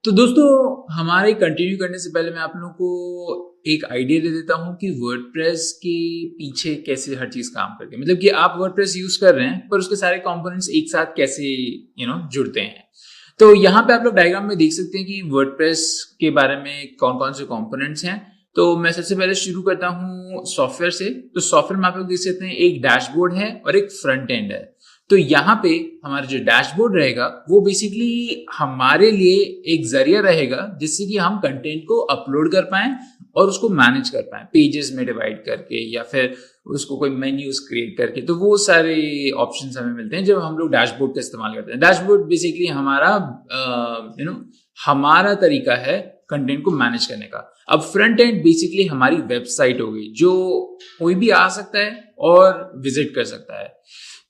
तो दोस्तों हमारे कंटिन्यू करने से पहले मैं आप लोगों को एक आइडिया दे देता हूं कि वर्डप्रेस के पीछे कैसे हर चीज काम करती है। मतलब कि आप वर्डप्रेस यूज कर रहे हैं पर उसके सारे कंपोनेंट्स एक साथ कैसे जुड़ते हैं। तो यहाँ पे आप लोग डायग्राम में देख सकते हैं कि वर्डप्रेस के बारे में कौन कौन से कंपोनेंट्स हैं। तो मैं सबसे पहले शुरू करता हूँ सॉफ्टवेयर से। तो सॉफ्टवेयर में आप लोग देख सकते हैं एक डैशबोर्ड है और एक फ्रंट एंड है। तो यहाँ पे हमारा जो डैशबोर्ड रहेगा वो बेसिकली हमारे लिए एक जरिया रहेगा जिससे कि हम कंटेंट को अपलोड कर पाएं और उसको मैनेज कर पाएं पेजेस में डिवाइड करके या फिर उसको कोई मेन्यूज क्रिएट करके। तो वो सारे ऑप्शंस हमें मिलते हैं जब हम लोग डैशबोर्ड का इस्तेमाल करते हैं। डैशबोर्ड बेसिकली हमारा तरीका है कंटेंट को मैनेज करने का। अब फ्रंट एंड बेसिकली हमारी वेबसाइट होगी जो कोई भी आ सकता है और विजिट कर सकता है।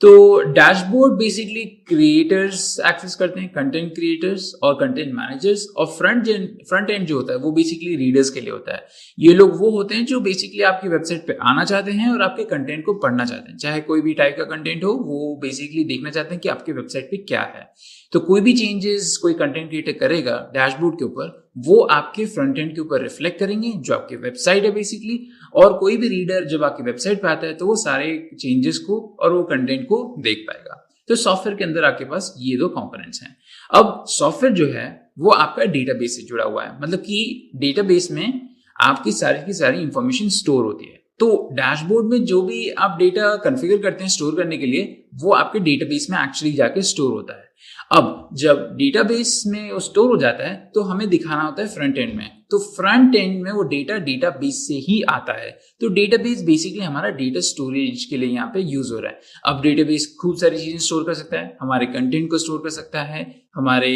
तो डैशबोर्ड बेसिकली क्रिएटर्स एक्सेस करते हैं, कंटेंट क्रिएटर्स और कंटेंट मैनेजर्स। और फ्रंट एंड जो होता है वो बेसिकली रीडर्स के लिए होता है। ये लोग वो होते हैं जो बेसिकली आपकी वेबसाइट पे आना चाहते हैं और आपके कंटेंट को पढ़ना चाहते हैं। चाहे कोई भी टाइप का कंटेंट हो, वो बेसिकली देखना चाहते हैं कि आपके वेबसाइट पे क्या है। तो कोई भी चेंजेस कोई कंटेंट क्रिएटर करेगा डैशबोर्ड के ऊपर, वो आपके फ्रंट एंड के ऊपर रिफ्लेक्ट करेंगे जो आपकी वेबसाइट है बेसिकली। और कोई भी रीडर जब आपकी वेबसाइट पे आता है तो वो सारे चेंजेस को और वो कंटेंट को देख पाएगा। तो सॉफ्टवेयर के अंदर आपके पास ये दो कंपोनेंट्स हैं। अब सॉफ्टवेयर जो है वो आपका डेटाबेस से जुड़ा हुआ है। मतलब कि डेटाबेस में आपकी सारी की सारी इंफॉर्मेशन स्टोर होती है। तो डैशबोर्ड में जो भी आप डेटा कॉन्फ़िगर करते हैं स्टोर करने के लिए, वो आपके डेटाबेस में एक्चुअली जाके स्टोर होता है। अब जब डेटाबेस में वो स्टोर हो जाता है तो हमें दिखाना होता है फ्रंट एंड में। तो फ्रंट एंड में वो डेटा डेटाबेस से ही आता है। तो डेटाबेस बेसिकली हमारा डेटा स्टोरेज के लिए यहाँ पे यूज हो रहा है। अब डेटाबेस खूब सारी चीजें स्टोर कर सकता है, हमारे कंटेंट को स्टोर कर सकता है, हमारे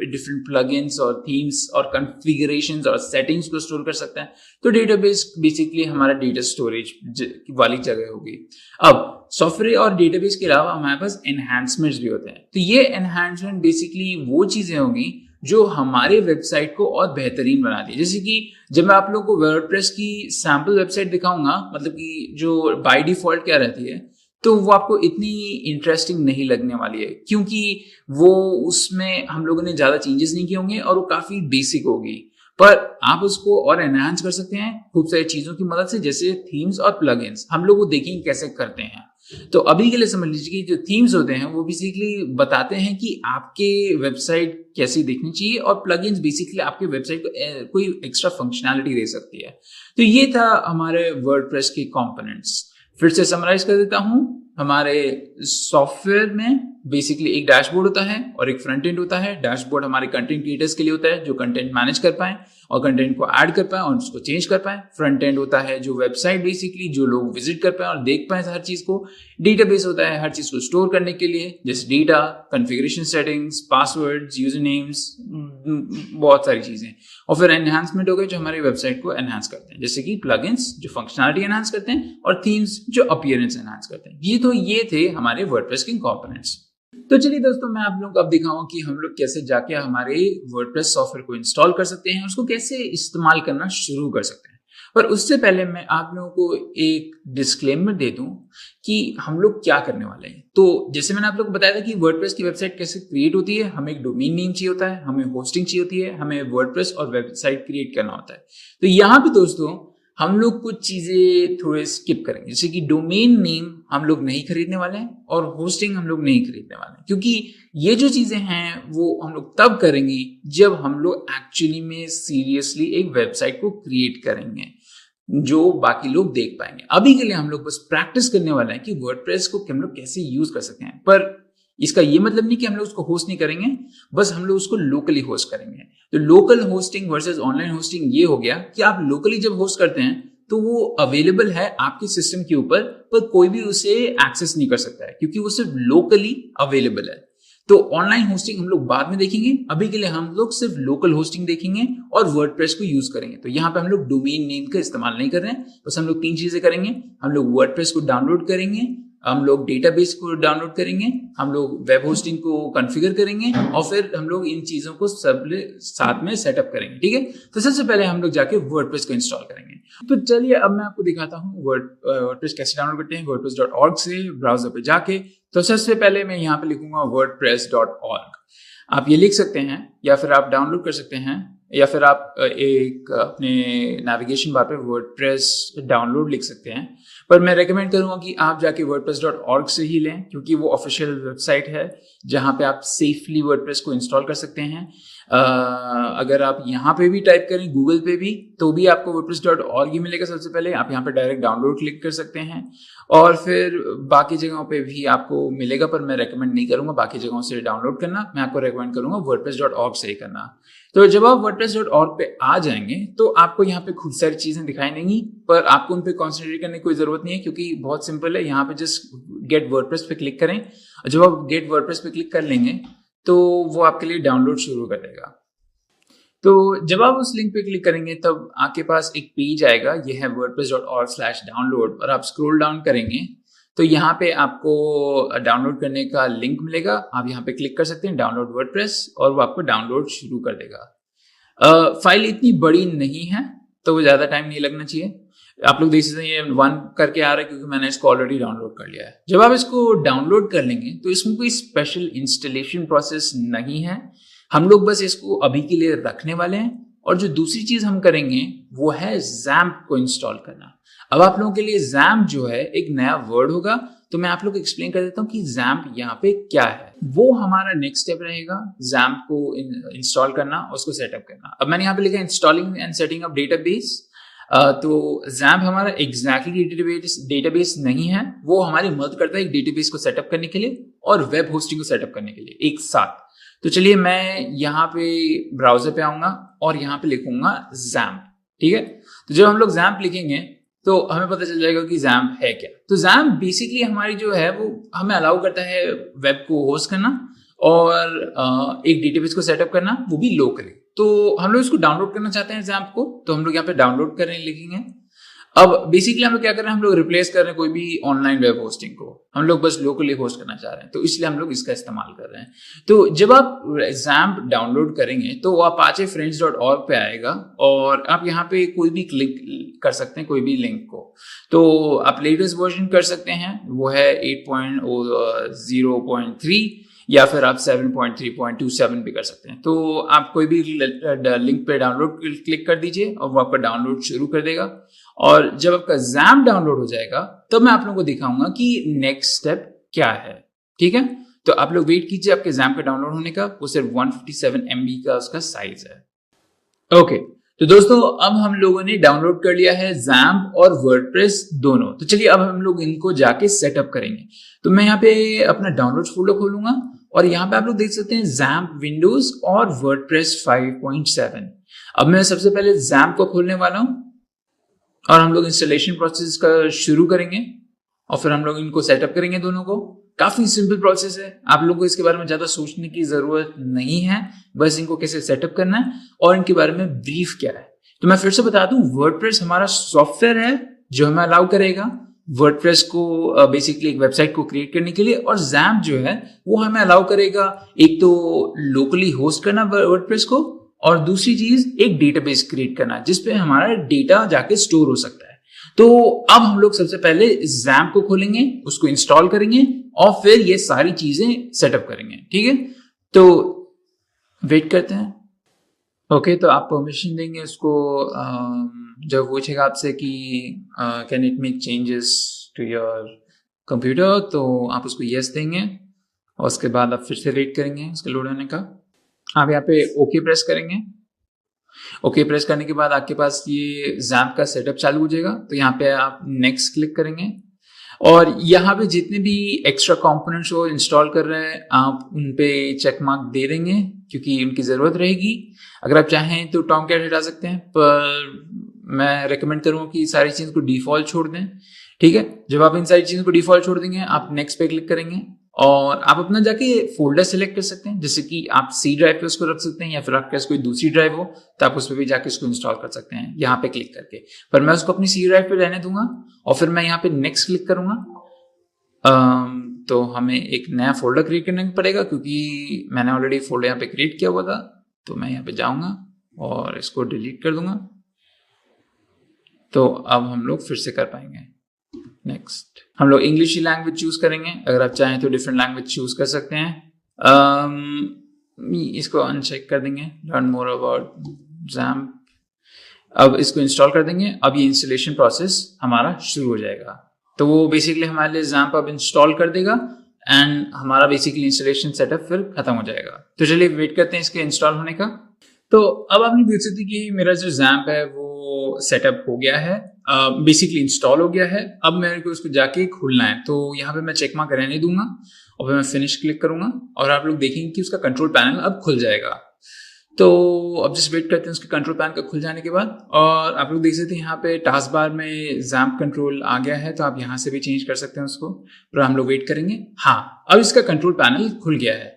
डिफरेंट प्लगइन्स और थीम्स और कॉन्फ़िगरेशंस और सेटिंग्स को स्टोर कर सकता है। तो डेटाबेस बेसिकली हमारा डेटा स्टोरेज वाली जगह होगी। अब सॉफ्टवेयर और डेटाबेस के अलावा हमारे पास एनहांसमेंट्स भी होते हैं। तो ये एनहांसमेंट बेसिकली वो चीजें होंगी जो हमारे वेबसाइट को और बेहतरीन बनाती है। जैसे कि जब मैं आप लोगों को वर्डप्रेस की सैंपल वेबसाइट दिखाऊंगा, मतलब कि जो बाय डिफॉल्ट क्या रहती है, तो वो आपको इतनी इंटरेस्टिंग नहीं लगने वाली है क्योंकि वो उसमें हम लोगों ने ज्यादा चेंजेस नहीं किए होंगे और वो काफी बेसिक होगी। पर आप उसको और एनहांस कर सकते हैं खूब सारी चीजों की मदद से, जैसे थीम्स और प्लगइन्स। हम लोग वो देखेंगे कैसे करते हैं। तो अभी के लिए समझ लीजिए कि जो थीम्स होते हैं वो बेसिकली बताते हैं कि आपके वेबसाइट कैसी दिखनी चाहिए और प्लगइन्स बेसिकली आपके वेबसाइट को कोई एक्स्ट्रा फंक्शनैलिटी दे सकती है। तो ये था हमारे वर्डप्रेस के कंपोनेंट्स। फिर से समराइज कर देता हूं। हमारे सॉफ्टवेयर में बेसिकली एक डैशबोर्ड होता है और एक फ्रंट एंड होता है। डैशबोर्ड हमारे कंटेंट क्रिएटर्स के लिए होता है जो कंटेंट मैनेज कर पाए और कंटेंट को ऐड कर पाए और उसको चेंज कर पाए। फ्रंट एंड होता है जो वेबसाइट बेसिकली जो लोग विजिट कर पाए और देख पाए हर चीज को। डेटाबेस होता है हर चीज को स्टोर करने के लिए, जैसे data, configuration settings, passwords, user names, बहुत सारी चीजें। और फिर एनहांसमेंट हो गए जो हमारी वेबसाइट को एनहांस करते हैं, जैसे कि प्लगइन्स जो फंक्शनलिटी एनहांस करते हैं और थीम्स जो अपीयरेंस एनहांस करते हैं। ये थे हमारे वर्डप्रेस के कंपोनेंट्स। तो चलिए दोस्तों, मैं आप लोगों को अब दिखाऊंगा कि हम लोग कैसे जाके हमारे वर्डप्रेस सॉफ्टवेयर को इंस्टॉल कर सकते हैं, उसको कैसे इस्तेमाल करना शुरू कर सकते हैं। पर उससे पहले मैं आप लोगों को एक डिस्क्लेमर दे दूं कि हम लोग क्या करने वाले हैं। तो जैसे मैंने आप लोगों को बताया था कि वर्डप्रेस की वेबसाइट कैसे क्रिएट होती है, हमें एक डोमेन नेम चाहिए होता है, हमें होस्टिंग चाहिए होती है, हमें वर्डप्रेस और वेबसाइट क्रिएट करना होता है। तो यहाँ पे दोस्तों हम लोग कुछ चीजें थोड़े स्किप करेंगे, जैसे कि डोमेन नेम हम लोग नहीं खरीदने वाले हैं और होस्टिंग हम लोग नहीं खरीदने वाले हैं, क्योंकि ये जो चीजें हैं वो हम लोग तब करेंगे जब हम लोग एक्चुअली में सीरियसली एक वेबसाइट को क्रिएट करेंगे जो बाकी लोग देख पाएंगे। अभी के लिए हम लोग बस प्रैक्टिस करने वाले हैं कि वर्डप्रेस को हम लोग कैसे यूज कर सकते हैं। पर इसका ये मतलब नहीं कि हम लोग उसको होस्ट नहीं करेंगे, बस हम लोग उसको लोकली होस्ट करेंगे। तो local hosting versus online hosting ये हो गया कि आप लोकली जब होस्ट करते हैं तो वो अवेलेबल है आपके सिस्टम के ऊपर, पर कोई भी उसे एक्सेस नहीं कर सकता है क्योंकि वो सिर्फ लोकली अवेलेबल है। तो ऑनलाइन होस्टिंग हम लोग बाद में देखेंगे, अभी के लिए हम लोग सिर्फ लोकल होस्टिंग देखेंगे और वर्डप्रेस को यूज करेंगे। तो यहाँ पे हम लोग डोमेन नेम का इस्तेमाल नहीं कर रहे हैं, बस हम लोग 3 चीजें करेंगे। हम लोग वर्डप्रेस को डाउनलोड करेंगे, हम लोग डेटाबेस को डाउनलोड करेंगे, हम लोग वेब होस्टिंग को कॉन्फ़िगर करेंगे और फिर हम लोग इन चीजों को सब साथ में सेटअप करेंगे। ठीक है, तो सबसे पहले हम लोग जाके वर्डप्रेस को इंस्टॉल करेंगे। तो चलिए अब मैं आपको दिखाता हूँ वर्डप्रेस कैसे डाउनलोड करते हैं। wordpress.org से ब्राउजर पे जाके तो सबसे पहले मैं यहाँ पे लिखूंगा wordpress.org। आप ये लिख सकते हैं या फिर आप डाउनलोड कर सकते हैं या फिर आप एक अपने नेविगेशन बार पे वर्डप्रेस डाउनलोड लिख सकते हैं। पर मैं रेकमेंड करूंगा कि आप जाके wordpress.org से ही लें, क्योंकि वो ऑफिशियल वेबसाइट है जहां पे आप सेफली वर्डप्रेस को इंस्टॉल कर सकते हैं। अगर आप यहाँ पे भी टाइप करें गूगल पे भी, तो भी आपको wordpress.org ही मिलेगा। सबसे पहले आप यहाँ पे डायरेक्ट डाउनलोड क्लिक कर सकते हैं और फिर बाकी जगहों पे भी आपको मिलेगा, पर मैं रेकमेंड नहीं करूंगा बाकी जगहों से डाउनलोड करना। मैं आपको रेकमेंड करूंगा wordpress.org से ही करना। तो जब आप wordpress.org पे आ जाएंगे तो आपको यहाँ पे खूब सारी चीजें दिखाई देंगी, पर आपको उन पे कॉन्सेंट्रेट करने की कोई जरूरत नहीं है, क्योंकि बहुत सिंपल है। यहाँ पे जस्ट गेट वर्डप्रेस पे क्लिक करें और जब आप गेट वर्डप्रेस पे क्लिक कर लेंगे तो वो आपके लिए डाउनलोड शुरू कर देगा। तो जब आप उस लिंक पे क्लिक करेंगे तब आपके पास एक पेज आएगा, ये है wordpress.org/download, और आप स्क्रॉल डाउन करेंगे तो यहाँ पे आपको डाउनलोड करने का लिंक मिलेगा। आप यहाँ पे क्लिक कर सकते हैं डाउनलोड वर्डप्रेस, और वो आपको डाउनलोड शुरू कर देगा। फाइल इतनी बड़ी नहीं है तो वो ज़्यादा टाइम नहीं लगना चाहिए। आप लोग देख सकते हैं ये 1 करके आ रहा है क्योंकि मैंने इसको ऑलरेडी डाउनलोड कर लिया है। जब आप इसको डाउनलोड कर लेंगे तो इसमें कोई स्पेशल इंस्टॉलेशन प्रोसेस नहीं है, हम लोग बस इसको अभी के लिए रखने वाले हैं। और जो दूसरी चीज हम करेंगे वो है XAMPP को इंस्टॉल करना। अब आप लोगों के लिए XAMPP जो है एक नया वर्ड होगा, तो मैं आप लोग को एक्सप्लेन कर देता हूँ कि XAMPP यहाँ पे क्या है। वो हमारा नेक्स्ट स्टेप रहेगा, XAMPP को इंस्टॉल करना और उसको सेटअप करना। अब मैंने यहाँ पे लिखा है installing and setting up database. तो XAMPP हमारा एग्जैक्टली डेटाबेस नहीं है, वो हमारी मदद करता है एक डेटाबेस को सेटअप करने के लिए और वेब होस्टिंग को सेटअप करने के लिए एक साथ। तो चलिए मैं यहाँ पे ब्राउजर पे आऊंगा और यहाँ पे लिखूंगा XAMPP, ठीक है। तो जब हम लोग XAMPP लिखेंगे तो हमें पता चल जाएगा कि XAMPP है क्या। तो XAMPP बेसिकली हमारी जो है वो हमें अलाउ करता है वेब को होस्ट करना और एक डेटाबेस को सेटअप करना, वो भी लोकली। तो हम लोग इसको डाउनलोड करना चाहते हैं XAMPP को, तो हम लोग यहाँ पे डाउनलोड करें लिखेंगे। अब बेसिकली हम लोग क्या कर रहे हैं, हम लोग रिप्लेस कर रहे हैं कोई भी ऑनलाइन वेब होस्टिंग को, हम लोग बस लोकली होस्ट करना चाह रहे हैं, तो इसलिए हम लोग इसका इस्तेमाल कर रहे हैं। तो जब आप XAMPP डाउनलोड करेंगे तो apache friends.org पे आएगा और आप यहाँ पे कोई भी क्लिक कर सकते हैं कोई भी लिंक को। तो आप लेटेस्ट वर्जन कर सकते हैं, वो है 8.0.3 या फिर आप 7.3.27 भी कर सकते हैं। तो आप कोई भी लिंक पे डाउनलोड क्लिक कर दीजिए और वो आपका डाउनलोड शुरू कर देगा। और जब आपका XAMPP डाउनलोड हो जाएगा तब मैं आप लोगों को दिखाऊंगा कि नेक्स्ट स्टेप क्या है, ठीक है। तो आप लोग वेट कीजिए आपके XAMPP का डाउनलोड होने का, वो सिर्फ 157 MB का उसका साइज है। ओके, तो दोस्तों अब हम लोगों ने डाउनलोड कर लिया है XAMPP और वर्डप्रेस दोनों। तो चलिए अब हम लोग इनको जाके सेटअप करेंगे। तो मैं यहाँ पे अपना डाउनलोड फोल्डर खोलूंगा और यहाँ पे आप लोग देख सकते हैं XAMPP विंडोज और वर्डप्रेस 5.7। अब मैं सबसे पहले XAMPP को खोलने वाला हूँ और हम लोग इंस्टॉलेशन प्रोसेस का शुरू करेंगे और फिर हम लोग इनको सेटअप करेंगे दोनों को। काफी सिंपल प्रोसेस है, आप लोगों को इसके बारे में ज्यादा सोचने की जरूरत नहीं है, बस इनको कैसे सेटअप करना है और इनके बारे में ब्रीफ क्या है। तो मैं फिर से बता दूं, वर्डप्रेस हमारा सॉफ्टवेयर है जो हमें अलाउ करेगा वर्डप्रेस को बेसिकली एक वेबसाइट को क्रिएट करने के लिए, और XAMPP जो है वो हमें अलाउ करेगा एक तो लोकली होस्ट करना वर्डप्रेस को, और दूसरी चीज एक डेटाबेस क्रिएट करना जिसपे हमारा डेटा जाके स्टोर हो सकता है। तो अब हम लोग सबसे पहले XAMPP को खोलेंगे, उसको इंस्टॉल करेंगे और फिर ये सारी चीजें सेटअप करेंगे, ठीक है। तो वेट करते हैं। ओके, तो आप परमिशन देंगे उसको। जब पूछेगा आपसे कि can it make changes to your computer, तो आप उसको यस देंगे और उसके बाद आप फिर से वेट करेंगे उसके लोड होने का। आप यहाँ पे ओके प्रेस करेंगे। ओके प्रेस करने के बाद आपके पास ये XAMPP का सेटअप चालू हो जाएगा। तो यहाँ पे आप नेक्स्ट क्लिक करेंगे और यहाँ पे जितने भी एक्स्ट्रा कंपोनेंट्स वो इंस्टॉल कर रहे हैं आप उन पे चेक मार्क दे देंगे क्योंकि उनकी ज़रूरत रहेगी। अगर आप चाहें तो टॉमकैट हटा सकते हैं, पर मैं रेकमेंड करूँगा कि सारी चीज़ को डिफ़ॉल्ट छोड़ दें, ठीक है। जब आप इन सारी चीज़ों को डिफ़ॉल्ट छोड़ देंगे आप नेक्स्ट पे क्लिक करेंगे और आप अपना जाके फोल्डर सेलेक्ट कर सकते हैं, जैसे कि आप C ड्राइव पे उसको रख सकते हैं या फिर आपके पास कोई दूसरी ड्राइव हो तो आप उस पर भी जाके उसको इंस्टॉल कर सकते हैं यहाँ पे क्लिक करके। पर मैं उसको अपनी C ड्राइव पे रहने दूंगा और फिर मैं यहाँ पे नेक्स्ट क्लिक करूंगा। तो हमें एक नया फोल्डर क्रिएट करना पड़ेगा क्योंकि मैंने ऑलरेडी फोल्डर यहाँ पे क्रिएट किया हुआ था। तो मैं यहाँ पे जाऊंगा और इसको डिलीट कर दूंगा। तो अब हम लोग फिर से कर पाएंगे। नेक्स्ट हम लोग इंग्लिश ही लैंग्वेज चूज करेंगे, अगर आप चाहें तो डिफरेंट लैंग्वेज चूज कर सकते हैं। इसको अनचेक कर देंगे, लर्न मोर अबाउट XAMPP। अब इसको इंस्टॉल कर देंगे। अब ये इंस्टॉलेशन प्रोसेस हमारा शुरू हो जाएगा। तो वो बेसिकली हमारे लिए XAMPP अब इंस्टॉल कर देगा एंड हमारा बेसिकली इंस्टॉलेशन सेटअप फिर खत्म हो जाएगा। तो चलिए वेट करते हैं इसके इंस्टॉल होने का। तो अब आपने देख सकते कि मेरा जो XAMPP है वो सेटअप हो गया है, बेसिकली इंस्टॉल हो गया है। अब मेरे को इसको जाके खोलना है, तो यहाँ पे मैं चेक मार्क रहने दूंगा और फिर मैं फिनिश क्लिक करूंगा और आप लोग देखेंगे कि उसका कंट्रोल पैनल अब खुल जाएगा। तो अब जस्ट वेट करते हैं उसके कंट्रोल पैनल का खुल जाने के बाद। और आप लोग देख सकते हैं यहाँ पे टास्क बार में XAMPP कंट्रोल आ गया है, तो आप यहाँ से भी चेंज कर सकते हैं उसको, पर हम लोग वेट करेंगे। हाँ, अब इसका कंट्रोल पैनल खुल गया है।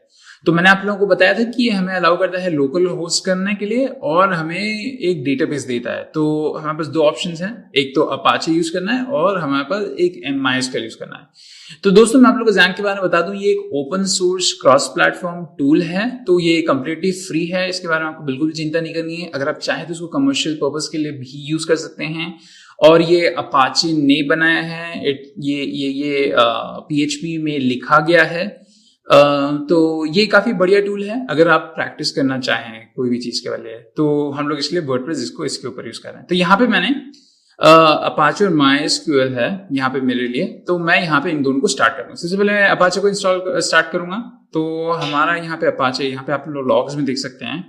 तो मैंने आप लोगों को बताया था कि हमें अलाउ करता है लोकल होस्ट करने के लिए और हमें एक डेटाबेस देता है। तो हमारे पास दो ऑप्शंस हैं, एक तो अपाचे यूज करना है और हमारे पास एक MySQL यूज करना है। तो दोस्तों मैं आप लोगों को XAMPP के बारे में बता दूं, ये एक open source cross platform tool है, तो ये कंप्लीटली फ्री है। इसके बारे में आपको बिल्कुल भी चिंता नहीं करनी है। अगर आप चाहें तो इसको कमर्शियल पर्पस के लिए भी यूज कर सकते हैं। और ये अपाचे ने बनाया है, ये PHP में लिखा गया है। तो ये काफी बढ़िया टूल है अगर आप प्रैक्टिस करना चाहें कोई भी चीज के वाले है। तो हम लोग इसलिए वर्डप्रेस इसको इसके ऊपर यूज कर रहे हैं। तो यहाँ पे मैंने अपाचे और MySQL है यहाँ पे मेरे लिए, तो मैं यहाँ पे इन दोनों को स्टार्ट करूंगा। सबसे पहले मैं अपाचे को स्टार्ट करूंगा। तो हमारा यहाँ पे अपाचे, यहाँ पे आप लोग लॉग्स में देख सकते हैं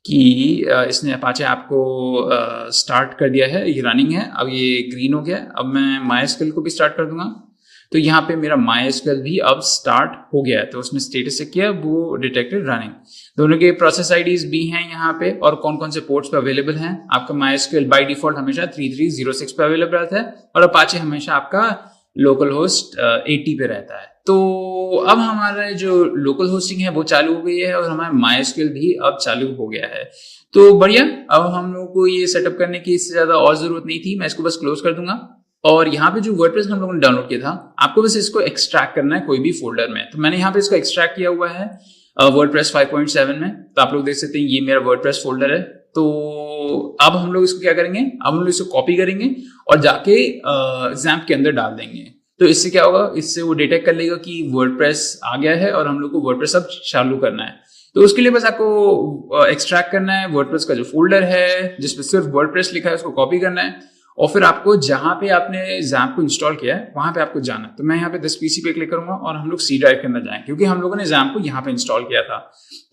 कि इसने अपाचे ऐप को स्टार्ट कर दिया है, ये रनिंग है। अब ये ग्रीन हो गया। अब मैं MySQL को भी स्टार्ट कर दूंगा। तो यहाँ पे मेरा MySQL भी अब स्टार्ट हो गया है, तो उसने स्टेटस चेक किया, वो डिटेक्टेड रनिंग। दोनों के प्रोसेस आईडीज भी हैं यहाँ पे और कौन कौन से पोर्ट्स पे अवेलेबल हैं। आपका MySQL बाय डिफॉल्ट हमेशा 3306 पे अवेलेबल रहता है और अपाचे हमेशा आपका लोकल होस्ट 80 पे रहता है। तो अब हमारा जो लोकल होस्टिंग है वो चालू हो गई है और हमारा MySQL भी अब चालू हो गया है। तो बढ़िया, अब हम लोग को ये सेटअप करने की इससे ज्यादा और जरूरत नहीं थी। मैं इसको बस क्लोज कर दूंगा। और यहाँ पे जो वर्डप्रेस हम लोगों ने डाउनलोड किया था, आपको बस इसको एक्सट्रैक्ट करना है कोई भी फोल्डर में। तो मैंने यहाँ पे इसको एक्सट्रैक्ट किया हुआ है वर्डप्रेस 5.7 में। तो आप लोग देख सकते हैं ये मेरा वर्डप्रेस फोल्डर है। तो अब हम लोग इसको क्या करेंगे, अब हम लोग इसको कॉपी करेंगे और जाके XAMPP के अंदर डाल देंगे। तो इससे क्या होगा, इससे वो डिटेक्ट कर लेगा कि वर्डप्रेस आ गया है और हम लोग को वर्डप्रेस अब चालू करना है। तो उसके लिए बस आपको एक्सट्रैक्ट करना है वर्डप्रेस का जो फोल्डर है जिसपे सिर्फ वर्डप्रेस लिखा है, उसको कॉपी करना है और फिर आपको जहां पे आपने XAMPP को इंस्टॉल किया है वहां पे आपको जाना है। तो मैं यहाँ पे दिस PC पे क्लिक करूंगा और हम लोग C ड्राइव के अंदर जाएंगे, क्योंकि हम लोगों ने XAMPP को यहाँ पे इंस्टॉल किया था।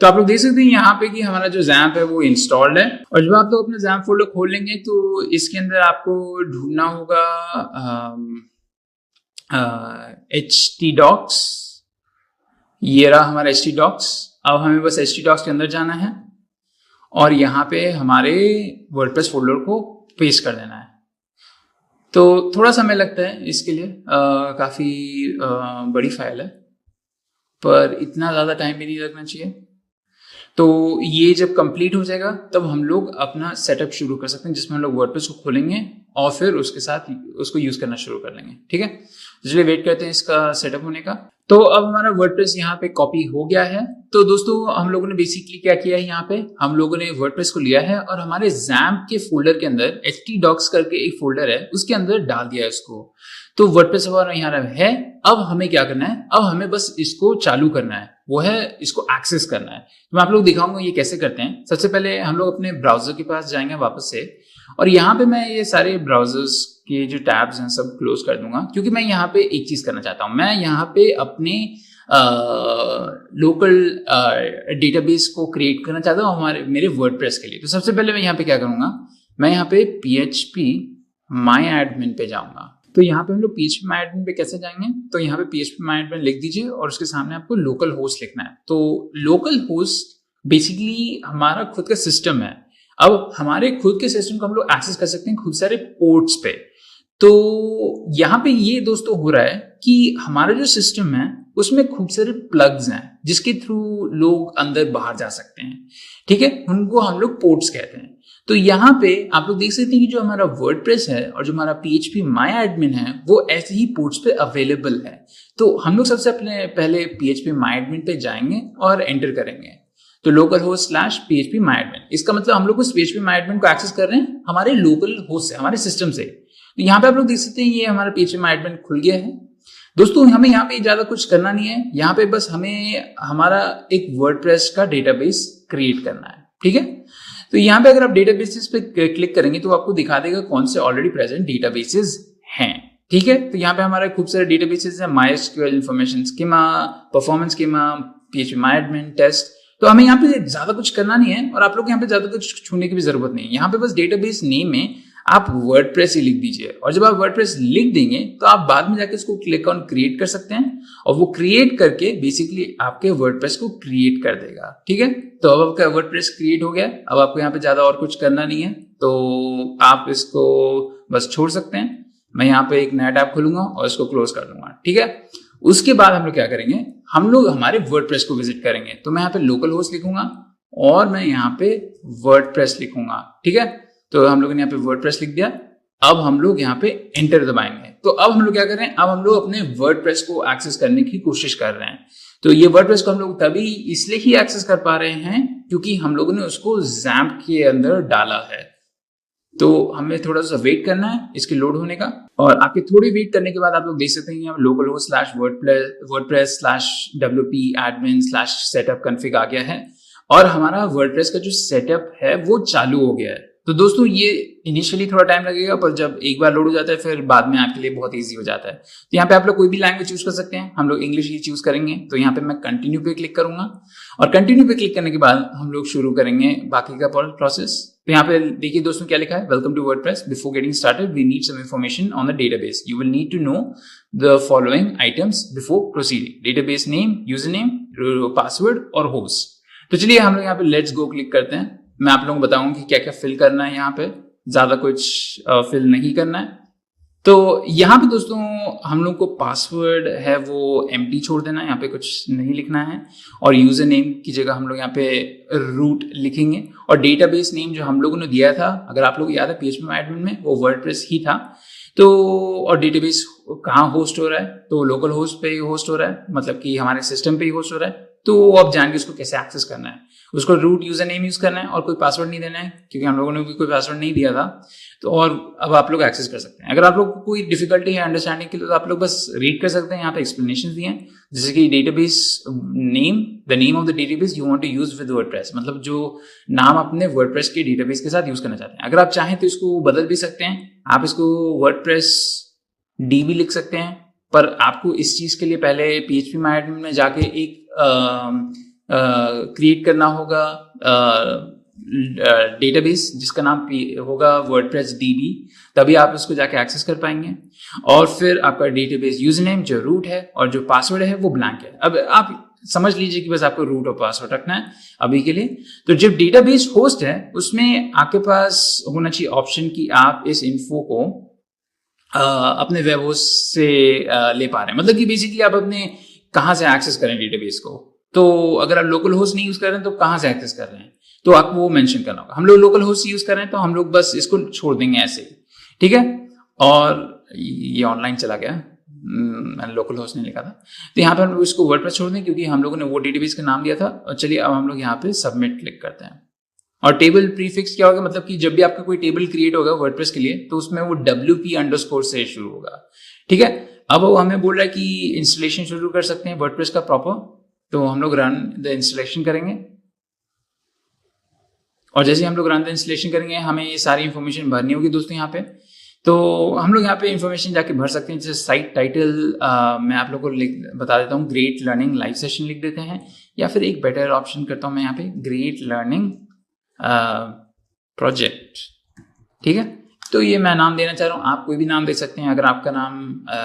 तो आप लोग देख सकते हैं यहाँ पे कि हमारा जो XAMPP है वो इंस्टॉल्ड है। और जब आप लोग अपने XAMPP फोल्डर खोल लेंगे तो इसके अंदर आपको ढूंढना होगा htdocs। ये रहा हमारा htdocs। अब हमें बस htdocs के अंदर जाना है और यहाँ पे हमारे वर्डप्रेस फोल्डर को पेस्ट कर देना है। तो थोड़ा समय लगता है इसके लिए, काफी बड़ी फाइल है, पर इतना ज्यादा टाइम भी नहीं लगना चाहिए। तो ये जब कंप्लीट हो जाएगा तब हम लोग अपना सेटअप शुरू कर सकते हैं, जिसमें हम लोग वर्डप्रेस को खोलेंगे और फिर उसके साथ उसको यूज करना शुरू कर लेंगे। ठीक है, चलिए वेट करते हैं इसका सेटअप होने का। तो अब हमारा वर्डप्रेस यहाँ पे कॉपी हो गया है। तो दोस्तों हम लोगों ने बेसिकली क्या किया है, यहाँ पे हम लोगों ने वर्डप्रेस को लिया है और हमारे XAMPP के फोल्डर के अंदर htdocs करके एक फोल्डर है, उसके अंदर डाल दिया है इसको। तो वर्डप्रेस हमारा यहाँ है। अब हमें क्या करना है, अब हमें बस इसको चालू करना है, वो है इसको एक्सेस करना है। तो मैं आप लोग दिखाऊंगा ये कैसे करते हैं। सबसे पहले हम लोग अपने ब्राउजर के पास जाएंगे वापस से, और यहाँ पे मैं ये सारे ब्राउजर्स के जो टैब्स हैं सब क्लोज कर दूंगा, क्योंकि मैं यहाँ पे एक चीज करना चाहता हूँ। मैं यहाँ पे अपने लोकल डेटाबेस को क्रिएट करना चाहता हूँ हमारे मेरे वर्डप्रेस के लिए। तो सबसे पहले मैं यहाँ पे क्या करूंगा, मैं यहाँ पे PHP MyAdmin पे जाऊंगा। तो यहाँ पे हम लोग PHP MyAdmin पे कैसे जाएंगे, तो यहाँ पे PHP MyAdmin लिख दीजिए और उसके सामने आपको लोकल होस्ट लिखना है। तो लोकल होस्ट बेसिकली हमारा खुद का सिस्टम है। अब हमारे खुद के सिस्टम को हम लोग एक्सेस कर सकते हैं खूब सारे पोर्ट्स पे। तो यहाँ पे ये दोस्तों हो रहा है कि हमारा जो सिस्टम है उसमें खूब सारे प्लग्स हैं जिसके थ्रू लोग अंदर बाहर जा सकते हैं। ठीक है, उनको हम लोग पोर्ट्स कहते हैं। तो यहाँ पे आप लोग देख सकते हैं कि जो हमारा वर्डप्रेस है और जो हमारा PHP MyAdmin है वो ऐसे ही पोर्ट्स पे अवेलेबल है। तो हम लोग सबसे अपने पहले PHP MyAdmin पे जाएंगे और एंटर करेंगे, तो लोकल होस्ट /PHP MyAdmin। इसका मतलब हम लोग उस PHP MyAdmin को एक्सेस कर रहे हैं हमारे लोकल होस्ट से, हमारे सिस्टम से। तो यहाँ पे आप लोग देख सकते हैं ये हमारा PHP MyAdmin खुल गया है। दोस्तों हमें यहाँ पे ज्यादा कुछ करना नहीं है, यहाँ पे बस हमें हमारा एक वर्डप्रेस का डेटाबेस क्रिएट करना है, ठीक है। तो यहाँ पे अगर आप डेटाबेसेस पे क्लिक करेंगे तो आपको दिखा देगा कौन से ऑलरेडी प्रेजेंट डेटाबेसेस हैं, ठीक है। तो यहाँ पे हमारे खूब सारे डेटाबेसेस हैं, MySQL, information schema, performance schema, PHP test. तो हमें यहाँ पे ज्यादा कुछ करना नहीं है और आप लोग यहाँ पे ज्यादा कुछ छूने की भी जरूरत नहीं है। यहाँ पे बस डेटाबेस नेम में आप वर्डप्रेस ही लिख दीजिए और जब आप वर्डप्रेस लिख देंगे तो आप बाद में जाके इसको क्लिक ऑन क्रिएट कर सकते हैं और वो क्रिएट करके बेसिकली आपके वर्डप्रेस को क्रिएट कर देगा, ठीक है। तो अब आपका वर्डप्रेस क्रिएट हो गया। अब आपको यहाँ पे ज्यादा और कुछ करना नहीं है, तो आप इसको बस छोड़ सकते हैं। मैं यहाँ पे एक नया टैब खोलूंगा और इसको क्लोज कर दूंगा, ठीक है। उसके बाद हम लोग क्या करेंगे, हम लोग हमारे वर्डप्रेस को विजिट करेंगे। तो मैं यहाँ पे लोकल होस्ट लिखूंगा और मैं यहाँ पे वर्डप्रेस लिखूंगा, ठीक है। तो हम लोगों ने यहाँ पे वर्डप्रेस लिख दिया। अब हम लोग यहाँ पे एंटर दबाएंगे। तो अब हम लोग क्या कर रहे हैं, अब हम लोग अपने वर्डप्रेस को एक्सेस करने की कोशिश कर रहे हैं। तो ये वर्डप्रेस को हम लोग तभी इसलिए ही एक्सेस कर पा रहे हैं क्योंकि हम लोगों ने उसको XAMPP के अंदर डाला है। तो हमें थोड़ा सा वेट करना है इसके लोड होने का और आपके थोड़ी वेट करने के बाद आप लोग देख सकते हैं local host /wordpress/wp admin/setup config आ गया है और हमारा वर्डप्रेस का जो सेटअप है वो चालू हो गया है। तो दोस्तों ये इनिशियली थोड़ा टाइम लगेगा पर जब एक बार लोड हो जाता है फिर बाद में आपके लिए बहुत इजी हो जाता है। तो यहाँ पे आप लोग कोई भी लैंग्वेज चूज कर सकते हैं, हम लोग इंग्लिश ही चूज करेंगे। तो यहाँ पे मैं कंटिन्यू पे क्लिक करूंगा और कंटिन्यू पे क्लिक करने के बाद हम लोग शुरू करेंगे बाकी का प्रोसेस। तो यहाँ पे देखिए दोस्तों क्या लिखा है, welcome to WordPress, before getting started we need some information on the database, you will need to know the following items before proceeding, database name, user name, password और होस्ट। तो चलिए हम लोग यहाँ पे लेट्स गो क्लिक करते हैं। मैं आप लोगों को बताऊंगा कि क्या क्या फिल करना है, यहाँ पे ज्यादा कुछ फिल नहीं करना है। तो यहाँ पे दोस्तों हम लोग को पासवर्ड है वो एम्प्टी छोड़ देना है, यहाँ पे कुछ नहीं लिखना है और यूजर नेम की जगह हम लोग यहाँ पे रूट लिखेंगे और डेटाबेस नेम जो हम लोगों ने दिया था, अगर आप लोग याद है PHP एडमिन में, वो वर्डप्रेस ही था। तो और डेटाबेस कहाँ होस्ट हो रहा है, तो लोकल होस्ट पे ही होस्ट हो रहा है, मतलब कि हमारे सिस्टम पे ही होस्ट हो रहा है। तो आप जान के उसको कैसे एक्सेस करना है, उसको रूट यूजर नेम यूज करना है और कोई पासवर्ड नहीं देना है क्योंकि हम लोगों ने भी कोई पासवर्ड नहीं दिया था। तो और अब आप लोग एक्सेस कर सकते हैं। अगर आप लोग को कोई डिफिकल्टी है अंडरस्टैंडिंग के लिए तो आप लोग बस रीड कर सकते हैं, यहाँ पे एक्सप्लेनेशन दिए हैं जैसे कि database name, the name of the database you want to use with WordPress, मतलब जो नाम अपने वर्डप्रेस के डेटाबेस के साथ यूज करना चाहते हैं। अगर आप चाहें तो इसको बदल भी सकते हैं, आप इसको वर्डप्रेस DB लिख सकते हैं, पर आपको इस चीज के लिए पहले PHP MyAdmin में जाके एक क्रिएट करना होगा डेटाबेस जिसका नाम होगा वर्डप्रेस DB, तभी आप उसको जाके एक्सेस कर पाएंगे। और फिर आपका डेटाबेस यूजर नेम जो रूट है और जो पासवर्ड है वो ब्लैंक है। अब आप समझ लीजिए कि बस आपको रूट और पासवर्ड रखना है अभी के लिए। तो जब डेटाबेस होस्ट है उसमें आपके पास होना चाहिए ऑप्शन कि आप इस इन्फो को अपने वेब होस्ट से ले पा रहे हैं, मतलब कि बेसिकली आप अपने कहाँ से एक्सेस करें डेटाबेस को। तो अगर आप लोकल होस्ट नहीं यूज कर रहे हैं तो कहाँ से एक्सेस कर रहे हैं, तो आपको वो मेंशन करना होगा। हम लोग लोकल होस्ट यूज कर रहे हैं तो हम लोग बस इसको छोड़ देंगे ऐसे, ठीक है। और ये ऑनलाइन चला गया, मैंने लोकल होस्ट नहीं लिखा था। तो यहाँ पे हम लोग इसको वर्डप्रेस छोड़ दें क्योंकि हम लोगों ने वो डेटाबेस का नाम दिया था। और चलिए अब हम लोग यहाँ पे सबमिट क्लिक करते हैं। और टेबल प्रीफिक्स क्या होगा, मतलब कि जब भी आपका कोई टेबल क्रिएट होगा वर्डप्रेस के लिए तो उसमें वो WP_ से शुरू होगा, ठीक है। अब वो हमें बोल रहा है कि इंस्टॉलेशन शुरू कर सकते हैं वर्डप्रेस का प्रॉपर। तो हम लोग रन द इंस्टॉलेशन करेंगे और जैसे हम लोग रन द इंस्टॉलेशन करेंगे हमें ये सारी इंफॉर्मेशन भरनी होगी दोस्तों यहाँ पे। तो हम लोग यहाँ पे इंफॉर्मेशन जाके भर सकते हैं, जैसे साइट टाइटल मैं आप लोगों को बता देता हूँ, ग्रेट लर्निंग लाइव सेशन लिख देते हैं, या फिर एक बेटर ऑप्शन करता हूँ मैं यहाँ पे ग्रेट लर्निंग प्रोजेक्ट, ठीक है। तो ये मैं नाम देना चाह रहा हूँ, आप कोई भी नाम दे सकते हैं। अगर आपका नाम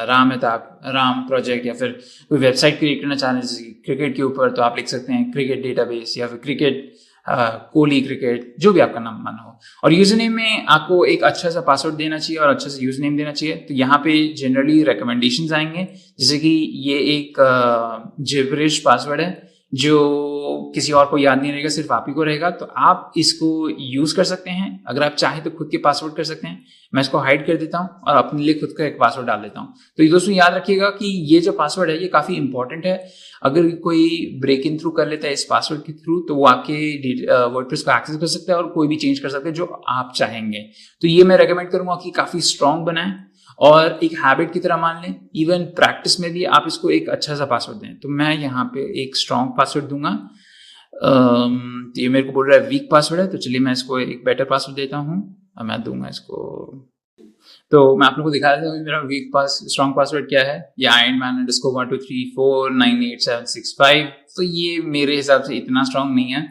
राम है तो आप राम प्रोजेक्ट, या फिर कोई वेबसाइट क्रिएट करना चाह रहे हैं जैसे क्रिकेट के ऊपर तो आप लिख सकते हैं क्रिकेट डेटाबेस, या फिर क्रिकेट कोहली क्रिकेट, जो भी आपका नाम मन हो। और यूजर नेम में आपको एक अच्छा सा पासवर्ड देना चाहिए और अच्छा सा यूजर नेम देना चाहिए। तो यहाँ पे जनरली रिकमेंडेशंस आएंगे, जैसे कि ये एक जिब्रिश पासवर्ड है जो किसी और को याद नहीं रहेगा, सिर्फ आप ही को रहेगा। तो आप इसको यूज कर सकते हैं। अगर आप चाहें तो खुद के पासवर्ड कर सकते हैं। मैं इसको हाइड कर देता हूं और अपने लिए खुद का एक पासवर्ड डाल देता हूं। तो ये दोस्तों याद रखिएगा कि ये जो पासवर्ड है ये काफी इंपॉर्टेंट है। अगर कोई ब्रेक इन थ्रू कर लेता है इस पासवर्ड के थ्रू तो वो आपके वर्डप्रेस को एक्सेस कर सकता है और कोई भी चेंज कर सकता है जो आप चाहेंगे। तो ये मैं रेकमेंड करूंगा कि काफी स्ट्रांग बनाएं। और एक हैबिट की तरह मान लें, इवन प्रैक्टिस में भी आप इसको एक अच्छा सा पासवर्ड दें। तो मैं यहाँ पे एक स्ट्रॉन्ग पासवर्ड दूंगा। तो ये मेरे को बोल रहा है वीक पासवर्ड है, तो चलिए मैं इसको एक बेटर पासवर्ड देता हूँ और मैं दूंगा इसको। तो मैं आप लोगों को दिखा देता हूँ मेरा स्ट्रॉन्ग पासवर्ड क्या है। ये ironman_12349875। तो ये मेरे हिसाब से इतना स्ट्रॉन्ग नहीं है,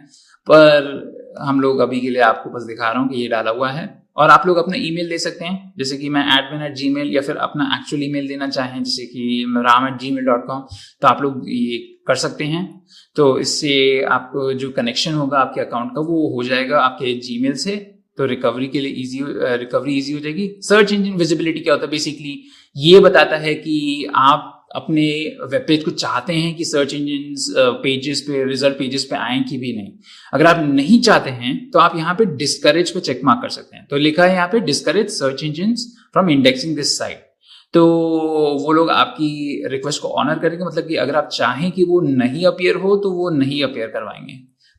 पर हम लोग अभी के लिए आपको बस दिखा रहा हूँ कि ये डाला हुआ है। और आप लोग अपना ईमेल दे सकते हैं, जैसे कि मैं admin@gmail, या फिर अपना एक्चुअल ईमेल देना चाहें जैसे कि ram@gmail.com, तो आप लोग ये कर सकते हैं। तो इससे आपको जो कनेक्शन होगा आपके अकाउंट का वो हो जाएगा आपके जीमेल से, तो रिकवरी के लिए रिकवरी इजी हो जाएगी। सर्च इंजन विजिबिलिटी क्या होता है? बेसिकली ये बताता है कि आप अपने वेब पेज को चाहते हैं कि सर्च इंजन पेजेस पे, रिजल्ट पेजेस पे आए कि भी नहीं। अगर आप नहीं चाहते हैं तो आप यहाँ पे डिस्करेज पे चेक मार्क कर सकते हैं। तो लिखा है यहाँ पे discourage search engine from indexing this site. तो वो लोग आपकी रिक्वेस्ट को ऑनर करेंगे, मतलब कि अगर आप चाहें कि वो नहीं अपीयर हो तो वो नहीं अपीयर करवाएंगे।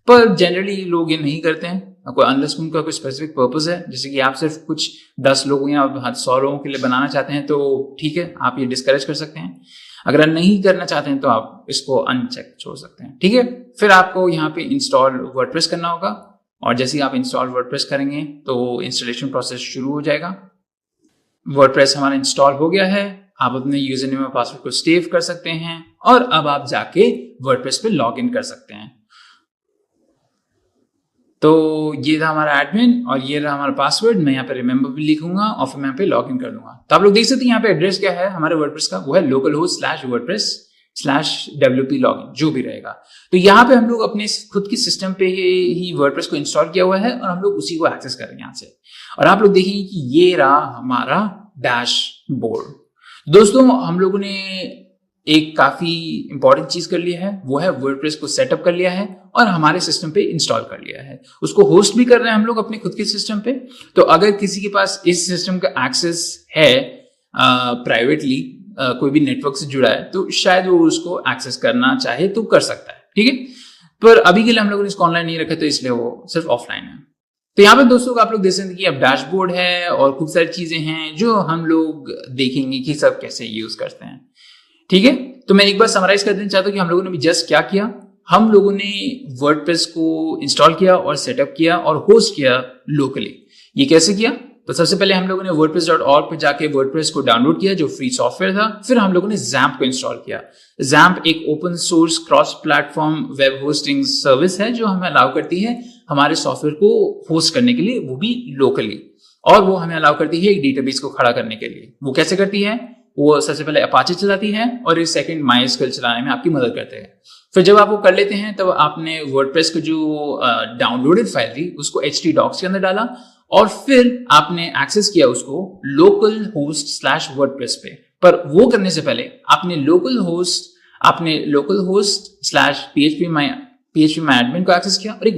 पर जनरली लोग ये नहीं करते हैं, कोई अनलेस उनका कोई स्पेसिफिक पर्पस है, जैसे कि आप सिर्फ कुछ 10 लोगों या 100 लोगों के लिए बनाना चाहते हैं तो ठीक है, आप ये डिस्करेज कर सकते हैं। अगर आप नहीं करना चाहते हैं तो आप इसको अनचेक छोड़ सकते हैं, ठीक है। फिर आपको यहाँ पे इंस्टॉल वर्डप्रेस करना होगा, और जैसे ही आप इंस्टॉल वर्डप्रेस करेंगे तो इंस्टॉलेशन प्रोसेस शुरू हो जाएगा। वर्डप्रेस हमारा इंस्टॉल हो गया है, आप अपने यूजर नेम और पासवर्ड को सेव कर सकते हैं, और अब आप जाके वर्डप्रेस पे लॉग इन कर सकते हैं। तो ये था हमारा एडमिन और ये रहा हमारा पासवर्ड। मैं यहाँ पे रिमेंबर भी लिखूंगा और फिर मैं यहाँ पे लॉग इन कर दूंगा। तो आप लोग देख सकते हैं यहाँ पे एड्रेस क्या है हमारे वर्डप्रेस का, वो है localhost/wordpress/wp login, जो भी रहेगा। तो यहाँ पे हम लोग अपने खुद की सिस्टम पे ही वर्डप्रेस को इंस्टॉल किया हुआ है और हम लोग उसी को एक्सेस करेंगे यहाँ से। और आप लोग देखेंगे कि ये रहा हमारा डैशबोर्ड। दोस्तों हम लोगों ने एक काफी इंपॉर्टेंट चीज कर लिया है, वो है वर्डप्रेस को सेटअप कर लिया है और हमारे सिस्टम पे इंस्टॉल कर लिया है। उसको होस्ट भी कर रहे हैं हम लोग अपने खुद के सिस्टम पे। तो अगर किसी के पास इस सिस्टम का एक्सेस है प्राइवेटली, कोई भी नेटवर्क से जुड़ा है, तो शायद वो उसको एक्सेस करना चाहे तो कर सकता है, ठीक है। पर अभी के लिए हम लोगों ने इसको ऑनलाइन नहीं रखा, तो इसलिए वो सिर्फ ऑफलाइन है। तो यहाँ पे दोस्तों आप लोग देख सकते हैं कि अब डैशबोर्ड है और खूब सारी चीजें हैं जो हम लोग देखेंगे कि सब कैसे यूज करते हैं, ठीक है। तो मैं एक बार समराइज कर देना चाहता हूँ कि हम लोगों ने भी जस्ट क्या किया। हम लोगों ने वर्डप्रेस को इंस्टॉल किया और सेटअप किया और होस्ट किया लोकली। ये कैसे किया? तो सबसे पहले हम लोगों ने wordpress.org पे जाके वर्डप्रेस को डाउनलोड किया जो फ्री सॉफ्टवेयर था। फिर हम लोगों ने XAMPP को इंस्टॉल किया। XAMPP एक open source cross platform web hosting service है जो हमें अलाउ करती है हमारे सॉफ्टवेयर को होस्ट करने के लिए, वो भी लोकली। और वो हमें अलाउ करती है एक डेटाबेस को खड़ा करने के लिए। वो कैसे करती है? वो सबसे पहले अपाचे चलाती है और इस सेकंड MySQL चलाने में आपकी मदद करते हैं। फिर जब आप वो कर लेते हैं तब आपने वर्डप्रेस को जो डाउनलोडेड फाइल थी उसको htdocs के अंदर डाला और फिर आपने एक्सेस किया उसको localhost/wordpress पे। पर वो करने से पहले आपने localhost/phpMyAdmin को एक्सेस किया और एक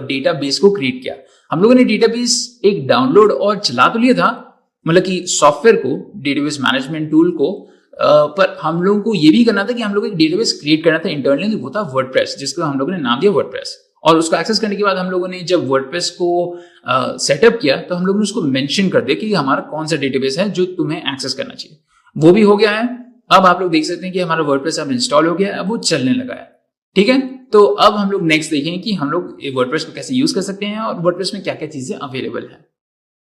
डेटाबेस को क्रिएट किया। हम लोगों ने डेटाबेस एक डाउनलोड और चला तो लिया था, मतलब कि सॉफ्टवेयर को, डेटाबेस मैनेजमेंट टूल को, पर हम लोगों को ये भी करना था कि हम लोग एक डेटाबेस क्रिएट करना था इंटरनली, वो था वर्डप्रेस, जिसको हम लोगों ने नाम दिया वर्डप्रेस। और उसको एक्सेस करने के बाद हम लोगों ने जब वर्डप्रेस को सेटअप किया तो हम लोगों ने उसको मेंशन कर दिया कि हमारा कौन सा डेटाबेस है जो तुम्हें एक्सेस करना चाहिए। वो भी हो गया है। अब आप लोग देख सकते हैं कि हमारा वर्डप्रेस अब इंस्टॉल हो गया है, अब वो चलने लगा है, ठीक है। तो अब हम लोग नेक्स्ट देखेंगे कि हम लोग वर्डप्रेस को कैसे यूज कर सकते हैं और वर्डप्रेस में क्या क्या चीजें अवेलेबल है।